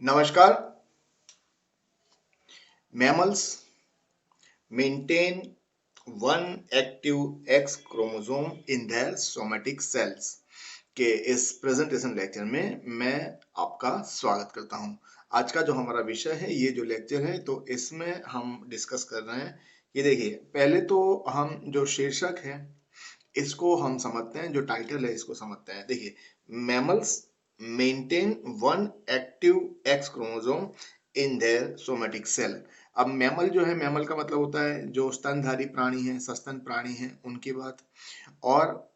नमस्कार। Mammals maintain one active X chromosome in their somatic cells के इस presentation lecture में मैं आपका स्वागत करता हूं। आज का जो हमारा विषय है, ये जो लेक्चर है, तो इसमें हम डिस्कस कर रहे हैं। ये देखिए, पहले तो हम जो शीर्षक है इसको हम समझते हैं, जो टाइटल है इसको समझते हैं। देखिए, mammals maintain one active X chromosome in their somatic cell. अब मैमल जो है, मैमल का मतलब होता है जो स्तनधारी प्राणी है, सस्तन प्राणी है, उनकी बात। और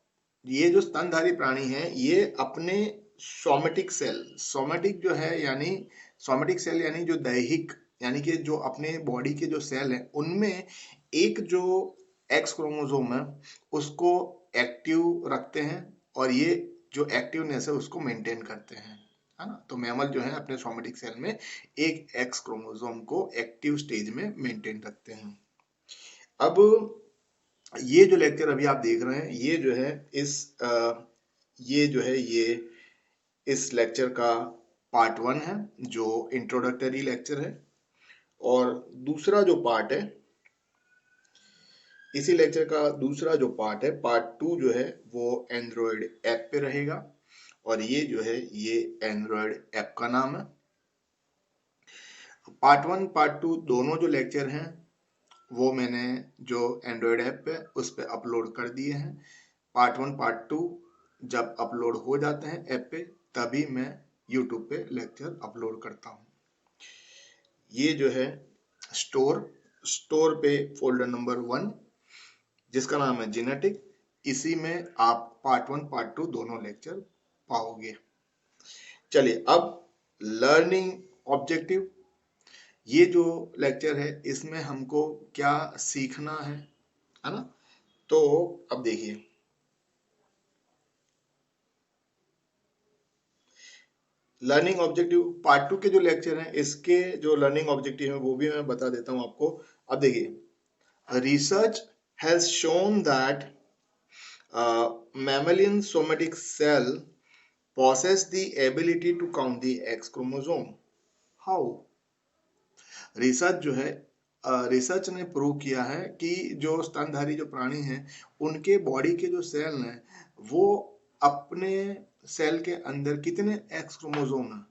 ये जो स्तनधारी प्राणी है, ये अपने सोमेटिक सेल, सोमेटिक जो है यानी सोमेटिक सेल यानी जो दैहिक, यानी कि जो अपने बॉडी के जो सेल है, उनमें एक जो एक्स क्रोमोसोम है उसको एक्टिव रखते हैं, और ये जो एक्टिवनेस है उसको मेंटेन करते हैं, है ना। तो मैमल जो है अपने सोमेटिक सेल में एक एक्स क्रोमोसोम को एक्टिव स्टेज में मेंटेन रखते हैं। अब ये जो लेक्चर अभी आप देख रहे हैं, ये जो है ये इस लेक्चर का पार्ट 1 है, जो इंट्रोडक्टरी लेक्चर है। और दूसरा जो पार्ट है, इसी लेक्चर का दूसरा जो पार्ट है, पार्ट 2 जो है, वो एंड्रॉयड ऐप पे रहेगा। और ये जो है, ये एंड्रॉयड ऐप का नाम है। पार्ट 1 पार्ट 2 दोनों जो लेक्चर हैं, वो मैंने जो एंड्रॉयड ऐप पे उस पे अपलोड कर दिए हैं। पार्ट 1 पार्ट 2 जब अपलोड हो जाते हैं ऐप पे, तभी मैं यूट्यूब पे लेक्चर अपलोड करता हूँ। ये जो है स्टोर स्टोर पे फोल्डर नंबर 1, जिसका नाम है जेनेटिक, इसी में आप पार्ट 1 पार्ट 2 दोनों लेक्चर पाओगे। चलिए, अब लर्निंग ऑब्जेक्टिव, ये जो लेक्चर है इसमें हमको क्या सीखना है ना। तो अब देखिए, लर्निंग ऑब्जेक्टिव पार्ट 2 के जो लेक्चर हैं, इसके जो लर्निंग ऑब्जेक्टिव है वो भी मैं बता देता हूं आपको। अब देखिए, research has shown that mammalian somatic cell possess the ability to count the X chromosome. How? Research जो है, रिसर्च ने प्रूव किया है कि जो स्तनधारी जो प्राणी हैं, उनके बॉडी के जो सेल हैं, वो अपने सेल के अंदर कितने एक्स क्रोमोसोम हैं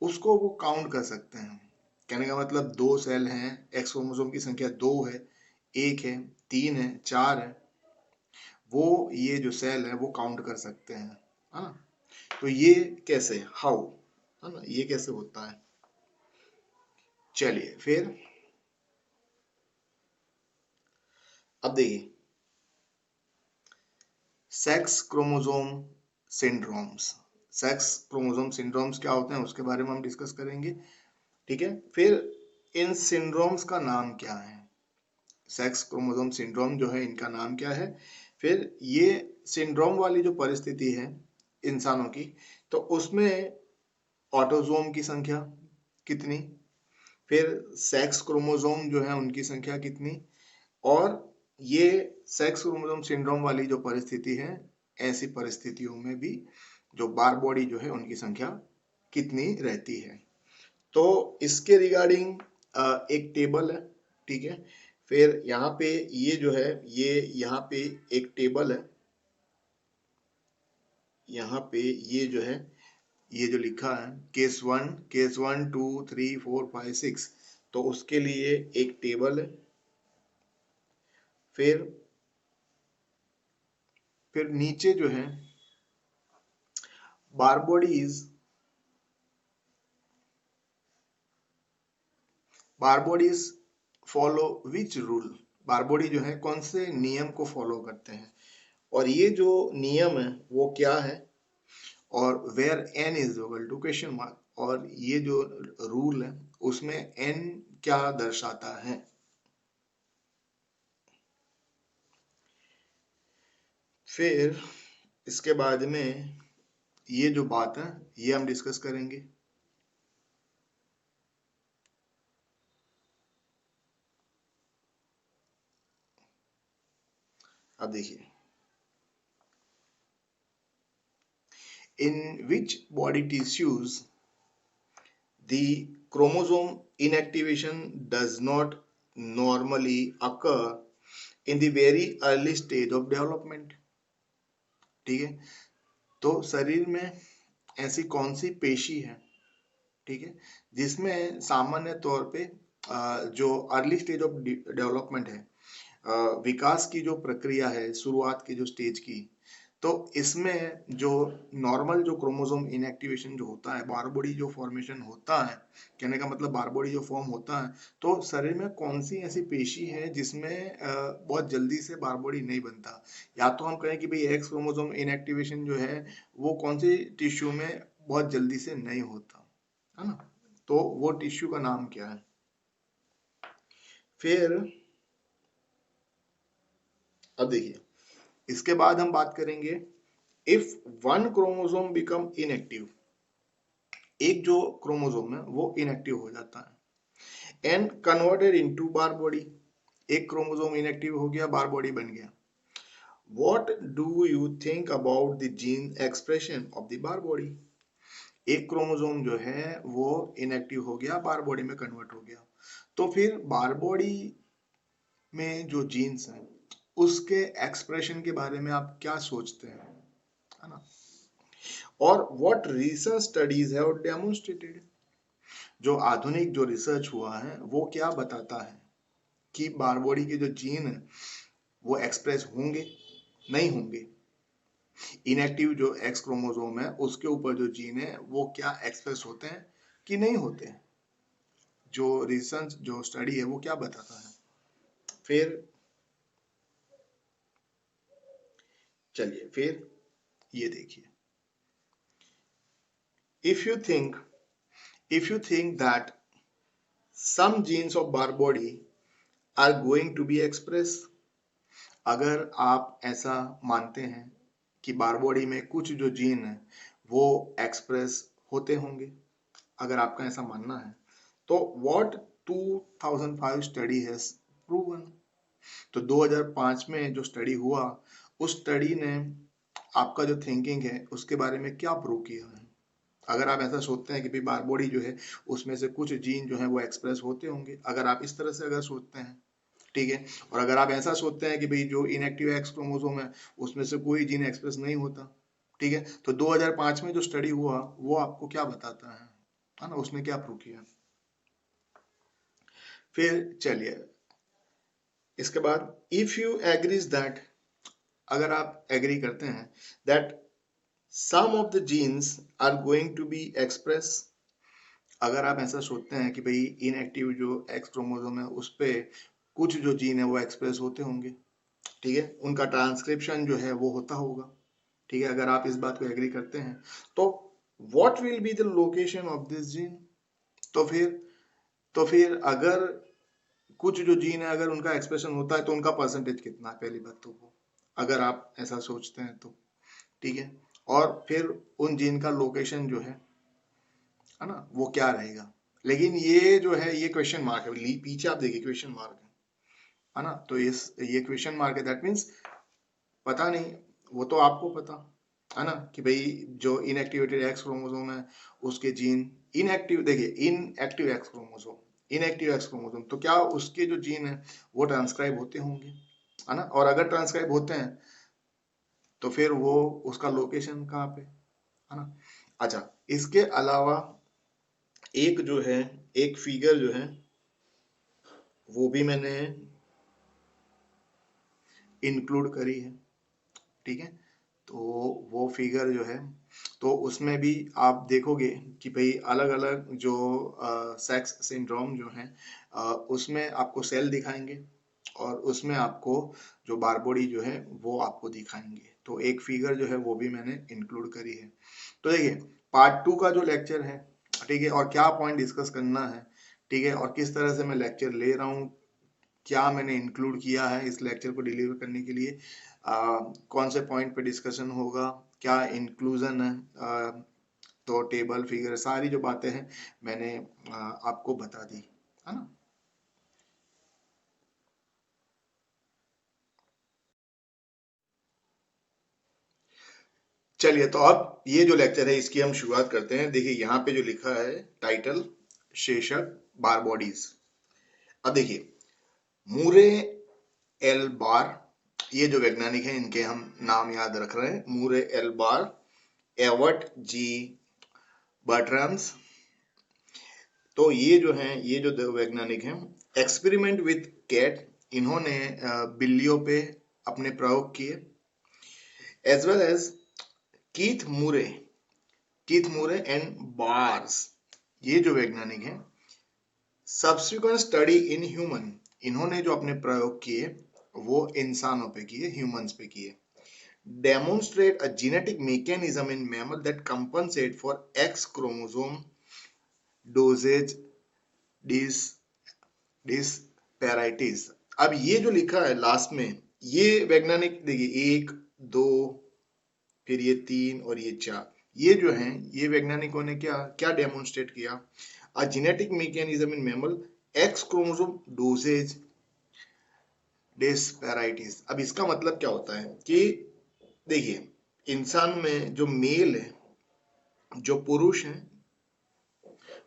उसको वो काउंट कर सकते हैं। कहने का मतलब, दो सेल हैं, एक्स क्रोमोसोम की संख्या दो है, एक है, तीन है, चार है, वो ये जो सेल है वो काउंट कर सकते हैं, है ना। तो ये कैसे, हाउ, है ना, ये कैसे होता है। चलिए फिर, अब देखिए, sex chromosome syndromes. Sex chromosome syndromes क्या होते हैं उसके बारे में हम डिस्कस करेंगे, ठीक है। फिर इन सिंड्रोम्स का नाम क्या है, सेक्स क्रोमोसोम सिंड्रोम जो है, इनका नाम क्या है। फिर ये सिंड्रोम वाली जो परिस्थिति है इंसानों की, तो उसमें ऑटोसोम की संख्या कितनी, फिर सेक्स क्रोमोसोम जो है उनकी संख्या कितनी, और ये सेक्स क्रोमोसोम सिंड्रोम वाली जो परिस्थिति है, ऐसी परिस्थितियों में भी जो बार बॉडी जो है उनकी संख्या कितनी रहती है। तो इसके रिगार्डिंग एक टेबल है, ठीक है। फिर यहाँ पे ये जो है, ये यहाँ पे एक टेबल है, यहाँ पे ये जो है, ये जो लिखा है केस वन 2 3 4 5 6, तो उसके लिए एक टेबल है। फिर नीचे जो है, बारबोडीज बारबोडीज फॉलो विच रूल, बारबोडी जो है कौन से नियम को फॉलो करते हैं, और ये जो नियम है वो क्या है, और where n is equal to question mark, और ये जो रूल है उसमें एन क्या दर्शाता है। फिर इसके बाद में ये जो बात है ये हम डिस्कस करेंगे। अब देखिए, in which body tissues The chromosome inactivation does not normally occur in the very early stage of development. ठीक है, तो शरीर में ऐसी कौन सी पेशी है, ठीक है, जिसमें सामान्य तौर पे जो अर्ली स्टेज ऑफ डेवलपमेंट है, विकास की जो प्रक्रिया है, शुरुआत की जो स्टेज की, तो इसमें जो नॉर्मल जो क्रोमोसोम इनएक्टिवेशन जो होता है, बारबोडी जो फॉर्मेशन होता है, कहने का मतलब बारबोडी जो फॉर्म होता है, तो शरीर में कौन सी ऐसी पेशी है जिसमें बहुत जल्दी से बारबोडी नहीं बनता, या तो हम कहें कि भाई एक्स क्रोमोसोम इनएक्टिवेशन जो है वो कौन सी टिश्यू में बहुत जल्दी से नहीं होता है ना, तो वो टिश्यू का नाम क्या है। फिर अब देखिए, इसके बाद हम बात करेंगे if one chromosome become inactive, एक जो क्रोमोसोम है वो इनएक्टिव हो जाता है, and converted into bar body, एक क्रोमोसोम इनएक्टिव हो गया, बार बॉडी बन गया। What do you think about the gene expression of the bar body, एक क्रोमोसोम जो है वो इनएक्टिव हो गया, बार बॉडी में कन्वर्ट हो गया, तो फिर बार बॉडी में जो जीन्स हैं उसके एक्सप्रेशन के बारे में आप क्या सोचते हैं, है ना, और what research studies have demonstrated, जो आधुनिक जो रिसर्च हुआ है वो क्या बताता है कि बारबोडी के जो जीन है वो एक्सप्रेस होंगे, नहीं होंगे, इनएक्टिव जो एक्स क्रोमोसोम है उसके ऊपर जो जीन है वो क्या एक्सप्रेस होते हैं कि नहीं होते हैं, जो रिसर्च जो स्टडी है वो क्या बताता है। फिर चलिए, फिर ये देखिए, if you think if you think that some genes of Barr body are going to be expressed, अगर आप ऐसा मानते हैं कि बार बॉडी में कुछ जो जीन है वो एक्सप्रेस होते होंगे, अगर आपका ऐसा मानना है, तो व्हाट 2005 स्टडी हैज प्रूवन, तो 2005 में जो स्टडी हुआ उस स्टडी ने आपका जो थिंकिंग है उसके बारे में क्या प्रूव किया है। अगर आप ऐसा सोचते हैं कि भाई बार बॉडी जो है उसमें से कुछ जीन जो है वो एक्सप्रेस होते होंगे, अगर आप इस तरह से अगर सोचते हैं, ठीक है, और अगर आप ऐसा सोचते हैं कि भाई जो इनएक्टिव एक्स क्रोमोसोम है उसमें से कोई जीन एक्सप्रेस नहीं होता, ठीक है, तो 2005 में जो स्टडी हुआ वो आपको क्या बताता है ना, उसने क्या प्रूव किया। फिर चलिए, इसके बाद इफ यू एग्रीज दैट, अगर आप एग्री करते हैं that some of the genes are going to be express, अगर आप ऐसा सोचते हैं कि भाई इनएक्टिव जो एक्स क्रोमोसोम है उस पे कुछ जो जीन है वो एक्सप्रेस होते होंगे, ठीक है, उनका ट्रांसक्रिप्शन जो है वो होता होगा, ठीक है, अगर आप इस बात को एग्री करते हैं, तो what will be the location of this gene, तो फिर अगर कुछ जो जीन है अगर उनका एक्सप्रेशन होता है तो उनका परसेंटेज कितना है, पहली बात तो वो, अगर आप ऐसा सोचते हैं तो, ठीक है, और फिर उन जीन का लोकेशन जो है ना वो क्या रहेगा, लेकिन ये जो है ये क्वेश्चन मार्क है, पीछे आप देखिए क्वेश्चन मार्क है ना, तो ये क्वेश्चन मार्क है, दैट मीन्स पता नहीं, वो तो आपको पता है ना कि भाई जो इनएक्टिवेटेड एक्स क्रोमोसोम है उसके जीन इनएक्टिव, देखिए inactive x chromosome, inactive x chromosome, तो क्या उसके जो जीन है वो ट्रांसक्राइब होते होंगे, है ना, और अगर ट्रांसक्राइब होते हैं तो फिर वो उसका लोकेशन कहाँ पे, है ना। अच्छा, इसके अलावा एक जो है, एक फिगर जो है वो भी मैंने इंक्लूड करी है, ठीक है, तो वो फिगर जो है तो उसमें भी आप देखोगे कि भाई अलग अलग जो सेक्स सिंड्रोम जो है उसमें आपको सेल दिखाएंगे और उसमें आपको जो बारबोडी जो है वो आपको दिखाएंगे, तो एक फिगर जो है वो भी मैंने इंक्लूड करी है। तो देखिए, पार्ट 2 का जो लेक्चर है, ठीक है, और क्या पॉइंट डिस्कस करना है, ठीक है, और किस तरह से मैं लेक्चर ले रहा हूँ, क्या मैंने इंक्लूड किया है इस लेक्चर को डिलीवर करने के लिए, कौन से पॉइंट पे डिस्कशन होगा, क्या इंक्लूजन है, तो टेबल फिगर सारी जो बातें हैं मैंने आपको बता दी, है ना। चलिए, तो अब ये जो लेक्चर है इसकी हम शुरुआत करते हैं। देखिए यहाँ पे जो लिखा है टाइटल, शीर्षक, बार बॉडीज। अब देखिए, मूरे एल बार, ये जो वैज्ञानिक हैं इनके हम नाम याद रख रहे हैं। मूरे एल बार, एवर्ट जी बर्ट्राम्स। तो ये जो हैं, ये जो दो वैज्ञानिक हैं, एक्सपेरिमेंट विथ कैट, इन्होंने बिल्लियों पे अपने प्रयोग किए। As well as Keith Moore, Keith Moore and Barrs, ये जो वैज्ञानिक हैं, सब्सिक्वेंट स्टडी इन ह्यूमन, इन्होंने जो अपने प्रयोग किए वो इंसानों पे किए, ह्यूमंस पे किए। Demonstrate a genetic mechanism in mammal that compensate for X chromosome dosages dis disparities. अब ये जो लिखा है लास्ट में, ये वैज्ञानिक देखिए, 1 2 फिर ये 3 और ये 4, ये जो हैं, ये वैज्ञानिकों ने क्या क्या डेमोन्स्ट्रेट किया? A genetic mechanism in mammal, X chromosome dosages disparities. अब इसका मतलब क्या होता है कि देखिए, इंसान में जो मेल है, जो पुरुष हैं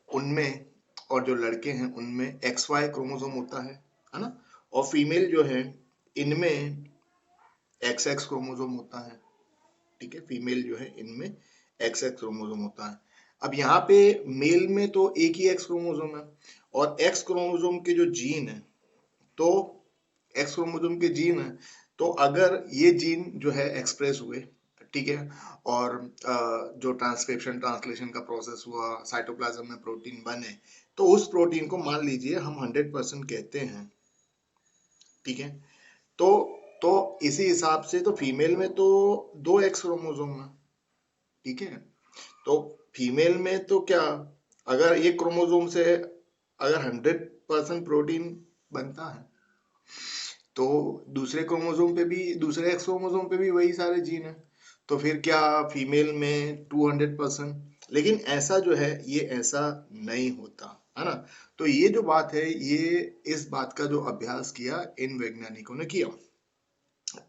उनमें, और जो लड़के हैं उनमें एक्स वाई क्रोमोसोम होता है ना। और फीमेल जो है इनमें एक्स एक्स क्रोमोसोम होता है। ठीक है, फीमेल जो है इनमें एक्स एक्स क्रोमोसोम होता है। अब यहाँ पे मेल में तो एक ही एक्स क्रोमोसोम है, और एक्स क्रोमोसोम के जो जीन है, तो एक्स क्रोमोसोम के जीन है, तो अगर ये जीन जो है एक्सप्रेस हुए, ठीक है, और जो ट्रांसक्रिप्शन ट्रांसलेशन का प्रोसेस हुआ, साइटोप्लाज्म में प्रोटीन बने, तो उस प्रोटीन को मान लीजिए हम 100% कहते हैं। ठीक है, तो तो इसी हिसाब से तो फीमेल में तो 2 एक्स क्रोमोसोम है। ठीक है, तो फीमेल में तो क्या, अगर एक क्रोमोसोम से अगर 100% प्रोटीन बनता है, तो दूसरे क्रोमोसोम पे भी, दूसरे एक्स क्रोमोसोम पे भी वही सारे जीन है, तो फिर क्या फीमेल में 200%? लेकिन ऐसा जो है, ये ऐसा नहीं होता है ना। तो ये जो बात है, ये इस बात का जो अभ्यास किया इन वैज्ञानिकों ने किया।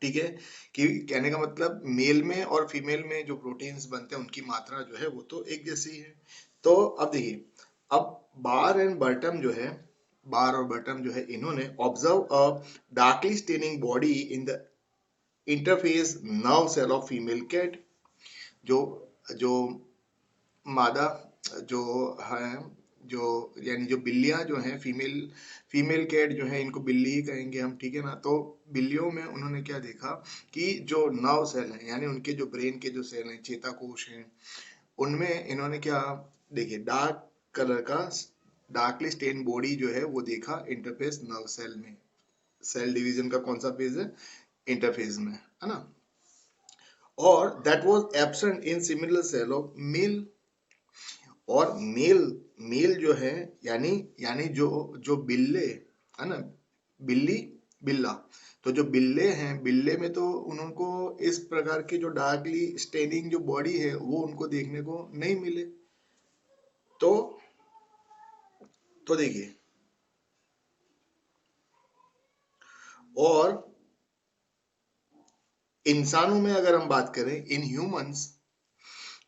ठीक है, कि कहने का मतलब मेल में और फीमेल में जो प्रोटीन्स बनते हैं उनकी मात्रा जो है वो तो एक जैसी है। तो अब देखिए, अब बार एंड बर्टम जो है, बार और बर्टम जो है, इन्होंने observe a darkly staining body in the interface nerve cell of female cat. जो जो मादा जो है, जो यानी जो बिल्लियां जो हैं, फीमेल फीमेल कैट जो है, इनको बिल्ली ही कहेंगे हम, ठीक है ना। तो बिल्लियों में उन्होंने क्या देखा कि जो नर्व सेल है, यानी उनके जो ब्रेन के जो सेल हैं, चेताकोश हैं, उनमें इन्होंने क्या, देखिए, डार्क कलर का डार्कली स्टेन बॉडी जो है वो देखा इंटरफेस नर्व सेल में। सेल डिवीजन का कौन सा फेज है? इंटरफेज में, है ना। और that was absent in similar cell of male. और मेल मेल जो है, यानी यानी जो जो बिल्ले है ना, बिल्ली बिल्ला, तो जो बिल्ले हैं, बिल्ले में तो उनको इस प्रकार की जो डार्कली स्टेनिंग जो बॉडी है वो उनको देखने को नहीं मिले। तो देखिए, और इंसानों में अगर हम बात करें, in humans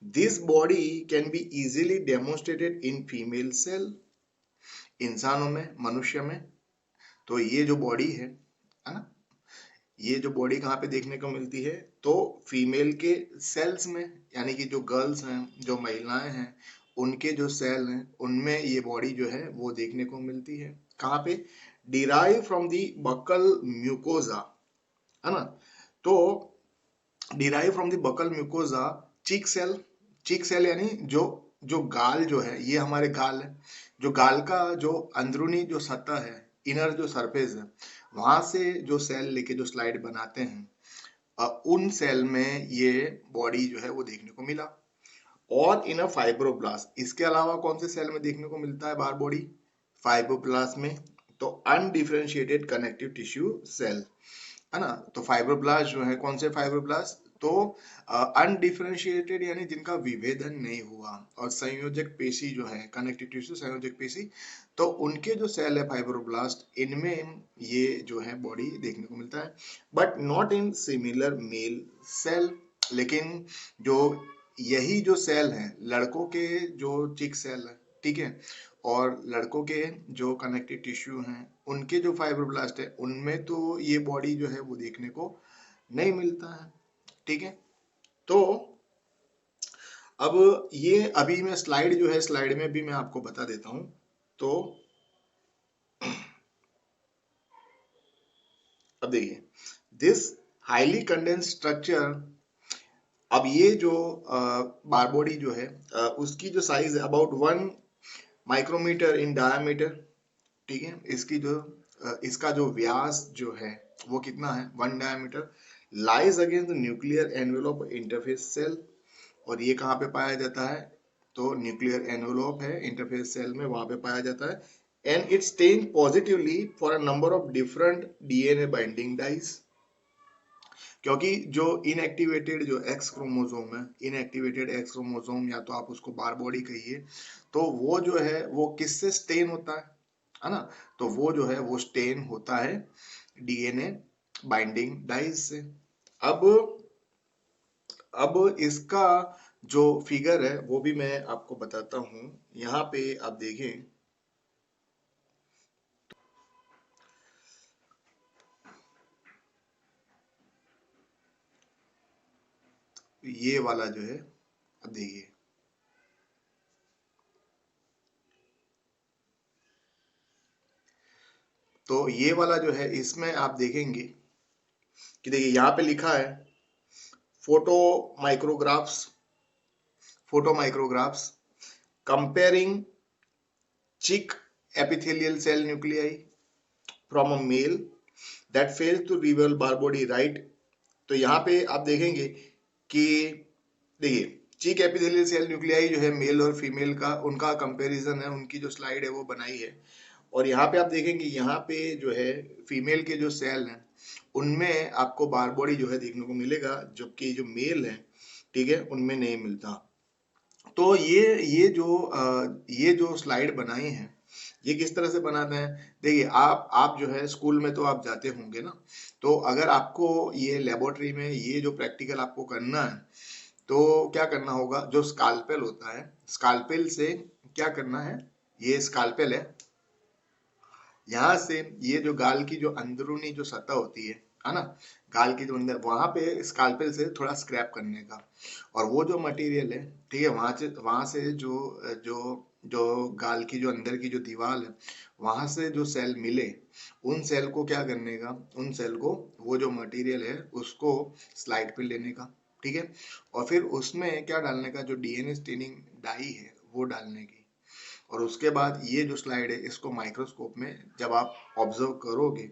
this body can be easily demonstrated in female cell. इंसानों में, मनुष्य में, तो ये जो बॉडी है ना, ये जो बॉडी कहाँ पे देखने को मिलती है? तो फीमेल के सेल्स में, यानी कि जो गर्ल्स हैं, जो महिलाएं हैं, उनके जो सेल हैं उनमें ये बॉडी जो है वो देखने को मिलती है। कहाँ पे? Derive from the buccal mucosa, है ना। तो derive from the buccal mucosa, cheek cell, cheek cell यानी जो जो गाल जो है, ये हमारे गाल है, जो गाल का जो अंदरूनी जो सतह है, इनर जो सरफेस है, वहां से जो सेल लेके जो स्लाइड बनाते हैं, उन सेल में ये बॉडी जो है वो देखने को मिला। और इन अ फाइब्रोब्लास्ट, इसके अलावा कौन से सेल में देखने को मिलता है बार बॉडी? फाइब्रोब्लास्ट में। तो अनडिफरेंशिएटेड कनेक्टिव टिश्यू सेल, है ना। तो फाइब्रोब्लास्ट जो है, कौन से फाइब्रोब्लास्ट? तो अनडिफरेंशिएटेड यानी जिनका विभेदन नहीं हुआ, और संयोजक पेशी जो है, कनेक्टिव टिश्यू संयोजक पेशी, तो उनके जो सेल है फाइब्रोब्लास्ट, इनमें ये जो है बॉडी देखने को मिलता है, but not in similar male cell. लेकिन जो यही जो सेल है लड़कों के जो चिक सेल है, ठीक है, और लड़कों के जो कनेक्टिव टिश्यू हैं उनके जो फाइब्रोब्लास्ट है उनमें तो ये बॉडी जो है वो देखने को नहीं मिलता है, ठीक है। तो अब ये अभी मैं स्लाइड जो है स्लाइड में भी मैं आपको बता देता हूं। तो अब देखिए दिस हाईली कंडेंस्ड स्ट्रक्चर, अब ये जो बार बॉडी जो है उसकी जो साइज है अबाउट 1 माइक्रोमीटर इन डायमीटर, ठीक है। इसकी जो इसका जो व्यास जो है वो कितना है 1 diameter, lies against the nuclear envelope interface cell, और ये कहाँ पे पाया जाता है, तो न्यूक्लियर एनवेलोप है इंटरफेस सेल में, वहां पे पाया जाता है। And it stain positively for a number of different DNA binding dyes, क्योंकि जो इनएक्टिवेटेड जो एक्स क्रोमोसोम है, इनएक्टिवेटेड एक्स क्रोमोसोम या तो आप उसको बार बॉडी कहिए, तो वो जो है वो किससे स्टेन होता है ना, तो वो जो है वो स्टेन होता है डीएनए बाइंडिंग डाइज से। अब अब इसका जो फिगर है वो भी मैं आपको बताता हूं, यहाँ पे आप देखें। ये वाला जो है, अब देखिए, तो ये वाला जो है इसमें आप देखेंगे कि देखिए यहाँ पे लिखा है फोटो माइक्रोग्राफ्स, फोटो माइक्रोग्राफ्स कंपेयरिंग चिक epithelial cell nuclei from a male that fails to reveal bar body, right। तो यहाँ पे आप देखेंगे कि देखिए चिक एपिथेलियल सेल न्यूक्लियाई जो है मेल और फीमेल का उनका कंपैरिजन है, उनकी जो स्लाइड है वो बनाई है, और यहाँ पे आप देखेंगे यहाँ पे जो है फीमेल के जो सेल हैं उनमें आपको बार बॉडी जो है देखने को मिलेगा, जबकि जो मेल है, ठीक है, उनमें नहीं मिलता। तो ये जो स्लाइड बनाई है ये किस तरह से बनाते हैं, देखिए आप जो है स्कूल में तो आप जाते होंगे ना, तो अगर आपको ये लेबोरेटरी में ये जो प्रैक्टिकल आपको करना है तो क्या करना होगा, जो स्कालपेल होता है स्कालपेल से क्या करना है, ये स्कालपेल है, यहाँ से ये जो गाल की जो अंदरूनी जो सतह होती है ना, गाल की जो अंदर वहां पे स्कालपेल से थोड़ा स्क्रैप करने का, और वो जो मटेरियल है, ठीक है, वहां से जो जो जो गाल की जो अंदर की जो दीवार है वहां से जो सेल मिले उन सेल को क्या करने का, उन सेल को वो जो मटेरियल है उसको स्लाइड पे लेने का, ठीक है, और फिर उसमें क्या डालने का, जो डीएनए स्टेनिंग डाई है वो डालने की, और उसके बाद ये जो स्लाइड है इसको माइक्रोस्कोप में जब आप ऑब्जर्व करोगे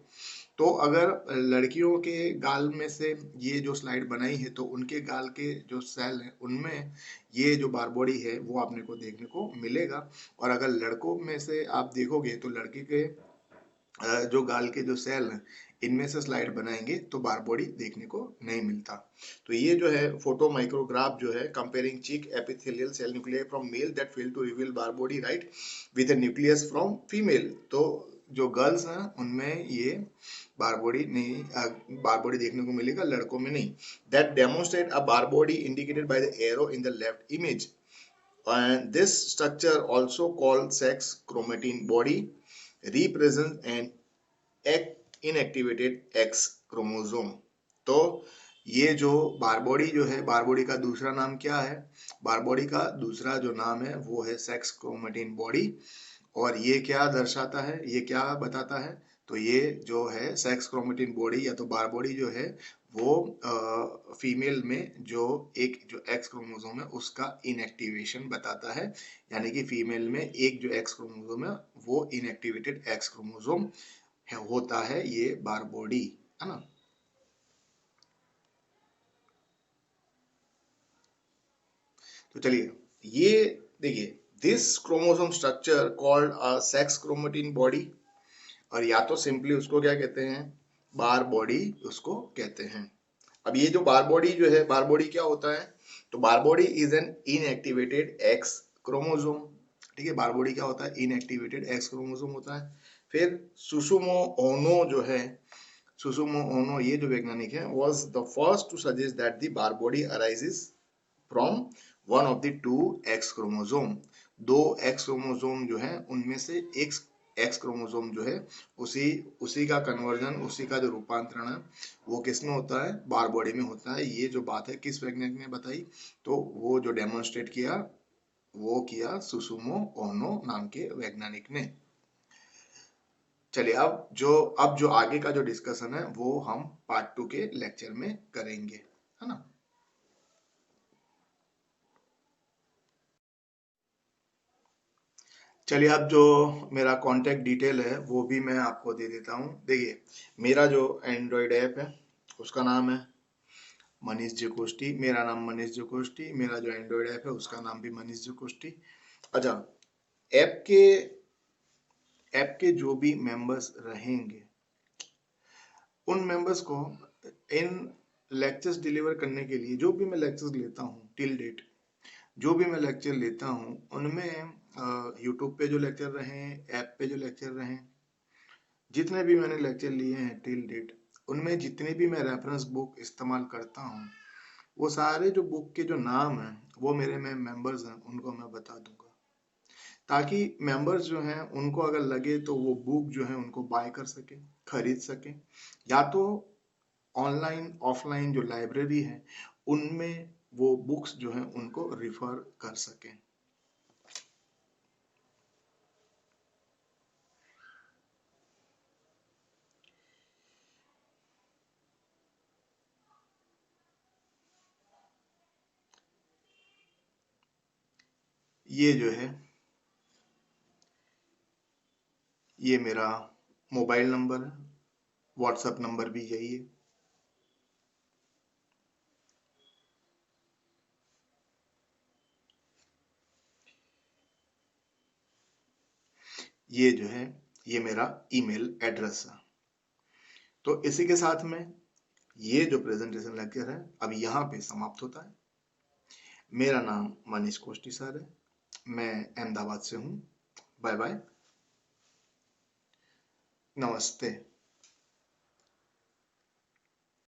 तो अगर लड़कियों के गाल में से ये जो स्लाइड बनाई है तो उनके गाल के जो सेल हैं उनमें ये जो बार बॉडी है वो आपने को देखने को मिलेगा, और अगर लड़कों में से आप देखोगे तो लड़की के जो गाल के जो सेल हैं इनमें से स्लाइड बनाएंगे तो बार बॉडी देखने को नहीं मिलता। तो ये जो है फोटो माइक्रोग्राफ जो है comparing cheek epithelial cell nuclear from male that fail to reveal Barr body, right, with nucleus from female. तो जो गर्ल्स हैं उनमें ये बार बॉडी नहीं, बार बॉडी देखने को मिलेगा, लड़कों में नहीं। That demonstrate a bar body indicated by the arrow in the left image, and this structure also called sex chromatin body represents an inactivated X chromosome. तो ये जो बार बॉडी जो है, बार बॉडी का दूसरा नाम क्या है, बार बॉडी का दूसरा जो नाम है वो है सेक्स क्रोमेटिन बॉडी, और ये क्या दर्शाता है, ये क्या बताता है, तो ये जो है सेक्स क्रोमेटिन बॉडी या तो बार बॉडी जो है वो फीमेल में जो एक जो एक्स क्रोमोसोम है उसका इनएक्टिवेशन बताता है, यानी कि फीमेल में एक जो एक्स क्रोमोसोम है वो इनएक्टिवेटेड एक्स क्रोमोसोम होता है, ये बार बॉडी, है ना। तो चलिए ये देखिए this chromosome structure called a sex chromatin body, और या तो सिंपली उसको क्या कहते हैं, बार बॉडी उसको कहते हैं। अब ये जो बार बॉडी जो है, बार बॉडी क्या होता है, तो Barr body is an inactivated X chromosome, ठीक है, बार बॉडी क्या होता है, इनएक्टिवेटेड एक्स क्रोमोसोम होता है। फिर सुसुमो ओनो जो है सुसुमो ओनो ये जो वैज्ञानिक है was the first to suggest that the bark body arises from one of the two X chromosome. दो X क्रोमोसोम जो है उनमें से एक X क्रोमोसोम जो है उसी उसी का कन्वर्जन, उसी का जो रूपांतरण है वो किसमें होता है, बार बॉडी में होता है। ये जो बात है किस वैज्ञानिक ने बताई, तो वो जो डेमोन्स्ट्रेट किया वो किया सुसुमो ओनो नाम के वैज्ञानिक ने। चलिए अब जो आगे का जो डिस्कशन है वो हम पार्ट 2 के लेक्चर में करेंगे, है ना। चलिए अब जो मेरा कांटेक्ट डिटेल है वो भी मैं आपको दे देता हूँ। देखिए मेरा जो एंड्रॉयड ऐप है उसका नाम है मनीष जोकोस्टी, मेरा नाम मनीष जोकोस्टी, मेरा जो एंड्रॉयड ऐप है उसका नाम भी मनीष जोकोस्टी। अच्छा, ऐप के ऐप के जो भी मेंबर्स रहेंगे उन मेंबर्स को इन लेक्चर्स डिलीवर करने के लिए जो भी मैं लेक्चर्स लेता हूँ टिल डेट, जो भी मैं लेक्चर लेता हूँ उनमें यूट्यूब पे जो लेक्चर रहे, ऐप पे जो लेक्चर रहे, जितने भी मैंने लेक्चर लिए हैं टिल डेट, उनमें जितने भी मैं रेफरेंस बुक इस्तेमाल करता हूँ वो सारे जो बुक के जो नाम हैं वो मेरे में मेंबर्स हैं उनको मैं बता दूंगा, ताकि मेंबर्स जो हैं उनको अगर लगे तो वो बुक जो है उनको बाय कर सके, खरीद सके, या तो ऑनलाइन ऑफलाइन जो लाइब्रेरी है उनमें वो बुक्स जो है उनको रिफर कर सकें। ये जो है ये मेरा मोबाइल नंबर है, व्हाट्सएप नंबर भी यही है। ये जो है ये मेरा ईमेल एड्रेस है। तो इसी के साथ में ये जो प्रेजेंटेशन लेक्चर है अब यहाँ पे समाप्त होता है। मेरा नाम मनीष कोष्टी सर है, मैं अहमदाबाद से हूँ। बाय बाय, नमस्ते।